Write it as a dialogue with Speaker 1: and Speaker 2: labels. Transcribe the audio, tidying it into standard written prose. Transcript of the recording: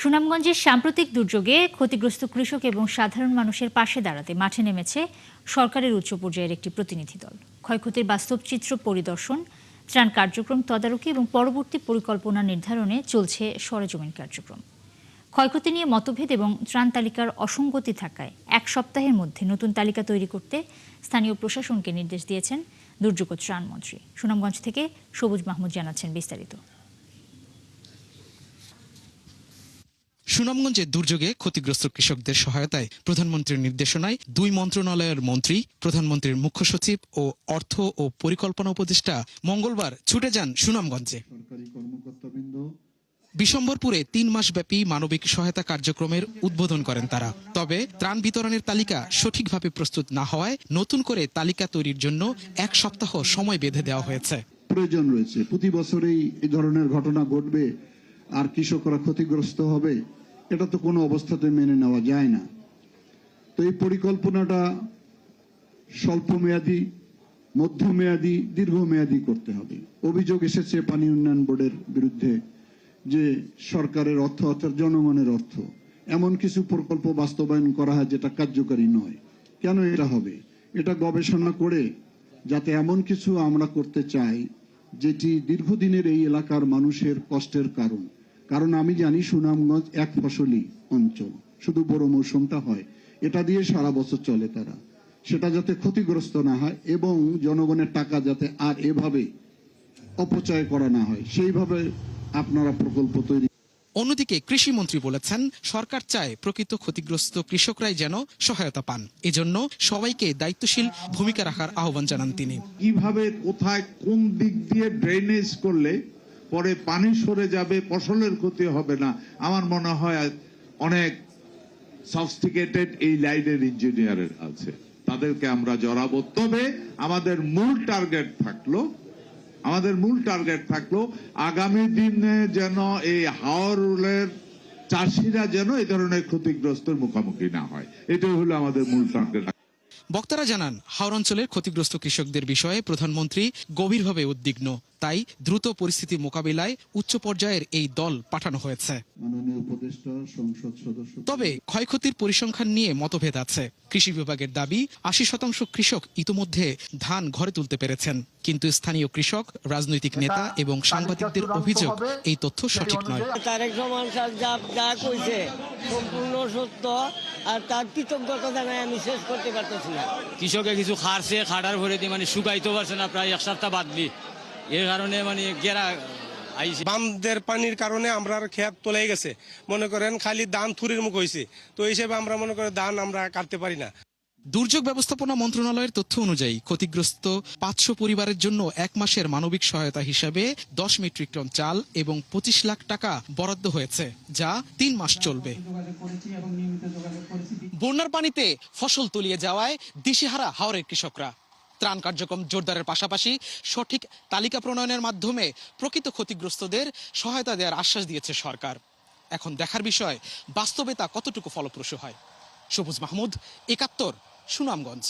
Speaker 1: সুনামগঞ্জের সাম্প্রতিক দুর্যোগে ক্ষতিগ্রস্ত কৃষক এবং সাধারণ মানুষের পাশে দাঁড়াতে মাঠে নেমেছে সরকারের উচ্চ পর্যায়ের একটি প্রতিনিধি দল। ক্ষয়ক্ষতির বাস্তব চিত্র পরিদর্শন, ত্রাণ কার্যক্রম তদারকি এবং পরবর্তী পরিকল্পনা নির্ধারণে চলছে সরেজমিন কার্যক্রম। ক্ষয়ক্ষতি নিয়ে মতভেদ এবং ত্রাণ তালিকার অসঙ্গতি থাকায় এক সপ্তাহের মধ্যে নতুন তালিকা তৈরি করতে স্থানীয় প্রশাসনকে নির্দেশ দিয়েছেন দুর্যোগ ও ত্রাণ মন্ত্রী। সুনামগঞ্জ থেকে সবুজ মাহমুদ জানাচ্ছেন বিস্তারিত।
Speaker 2: সুনামগঞ্জে দুর্যোগে ক্ষতিগ্রস্ত কৃষকদের সহায়তায় প্রধানমন্ত্রীর নির্দেশনায় দুই মন্ত্রণালয়ের মন্ত্রী, প্রধানমন্ত্রীর মুখ্য সচিব ও অর্থ ও পরিকল্পনা উপদেষ্টা মঙ্গলবার ছুটে যান সুনামগঞ্জে। বিশম্বরপুরে 3 মাসব্যাপী মানবিক সহায়তা কার্যক্রমের উদ্বোধন করেন তারা। তবে ত্রাণ বিতরণের তালিকা সঠিকভাবে প্রস্তুত না হওয়ায় নতুন করে তালিকা তৈরির জন্য এক সপ্তাহ সময় বেঁধে দেওয়া হয়েছে।
Speaker 3: প্রয়োজন রয়েছে, প্রতি বছরেই এই ধরনের ঘটনা ঘটবে আর কৃষকরা ক্ষতিগ্রস্ত হবে, এটা তো কোনো অবস্থাতে মেনে নেওয়া যায় না। তো এই পরিকল্পনাটা স্বল্পমেয়াদী, মধ্যমেয়াদী, দীর্ঘমেয়াদী করতে হবে। অভিযোগ এসেছে পানি উন্নয়ন বোর্ডের বিরুদ্ধে যে সরকারের অর্থ অর্থাৎ জনগণের অর্থ এমন কিছু প্রকল্প বাস্তবায়ন করা হয় যেটা কার্যকরী নয়। কেন এটা হবে? এটা গবেষণা করে যাতে এমন কিছু আমরা করতে চাই যেটি দীর্ঘদিনের এই এলাকার মানুষের কষ্টের কারণ আমি জানি সুনামগঞ্জ এক ফসলি অঞ্চল, শুধু বড় মৌসুমটা হয়, এটা দিয়ে সারা বছর চলে তারা, সেটা যাতে ক্ষতিগ্রস্ত না হয় এবং জনগণের টাকা যাতে আর এভাবে অপচয় করা না হয় সেইভাবে আপনারা প্রকল্প তৈরি।
Speaker 2: অন্যদিকে কৃষিমন্ত্রী বলেছেন, সরকার চায় প্রকৃত ক্ষতিগ্রস্ত কৃষকরাই যেন সহায়তা পান। এজন্য সবাইকে দায়িত্বশীল ভূমিকা রাখার আহ্বান জানান তিনি।
Speaker 4: কিভাবে, কোথায়, কোন দিক দিয়ে ড্রেনেজ করলে পরে পানি সরে যাবে, ফসলের ক্ষতি হবে না, আমার মনে হয় অনেক সফিস্টিকেটেড এই লাইনের ইঞ্জিনিয়ারের আছে, তাদেরকে আমরা জড়াবো। তবে আমাদের মূল টার্গেট থাকলো আগামী দিনে যেন এই হাওড়ের চাষিরা যেন এই ধরনের ক্ষতিগ্রস্তের মুখোমুখি না হয়, এটাই হলো আমাদের মূল টার্গেট।
Speaker 2: বক্তারা জানান, হাওর অঞ্চলের ক্ষতিগ্রস্ত কৃষকদের বিষয়ে প্রধানমন্ত্রী গভীরভাবে উদ্বিগ্ন, তাই দ্রুত পরিস্থিতি মোকাবিলায় উচ্চ পর্যায়ের এই দল পাঠানো হয়েছে। তবে ক্ষয়ক্ষতির পরিসংখ্যান নিয়ে মতভেদ আছে। কৃষি বিভাগের দাবি 80% কৃষক ইতোমধ্যে ধান ঘরে তুলতে পেরেছেন, কিন্তু স্থানীয় কৃষক, রাজনৈতিক নেতা এবং সাংবাদিকদের অভিযোগ এই তথ্য সঠিক নয়।
Speaker 5: তারেক রহমান সাহেব যা কইছে সম্পূর্ণ সত্য, আর তার কৃতজ্ঞতা জানাই আমি শেষ করতে পারতেছি না।
Speaker 6: কৃষকে কিছু খাড়ছে, খাটার ভরে দিয়ে শুকাইতে পারছে না, প্রায় এক সপ্তাহ বাদলি। এর কারণে গেরা
Speaker 7: বামদের পানির কারণে আমরা খেত তোলে গেছে, মনে করেন খালি ধান থুরির মুখ হয়েছে, তো এই হিসেবে আমরা মনে করেন ধান আমরা কাটতে পারি না।
Speaker 2: দুর্যোগ ব্যবস্থাপনা মন্ত্রণালয়ের তথ্য অনুযায়ী ক্ষতিগ্রস্ত 500 পরিবারের জন্য 1 মাসের মানবিক সহায়তা হিসাবে 10 মেট্রিক টন চাল এবং 25 লাখ টাকা বরাদ্দ হয়েছে, যা 3 মাস চলবে। বন্যার পানিতে ফসল তলিয়ে যাওয়ায় দিশেহারা হাওরের কৃষকরা। ত্রাণ কার্যক্রম জোরদারের পাশাপাশি সঠিক তালিকা প্রণয়নের মাধ্যমে প্রকৃত ক্ষতিগ্রস্তদের সহায়তা দেওয়ার আশ্বাস দিয়েছে সরকার। এখন দেখার বিষয় বাস্তবে তা কতটুকু ফলপ্রসূ হয়। সবুজ মাহমুদ, 71, সুনামগঞ্জ।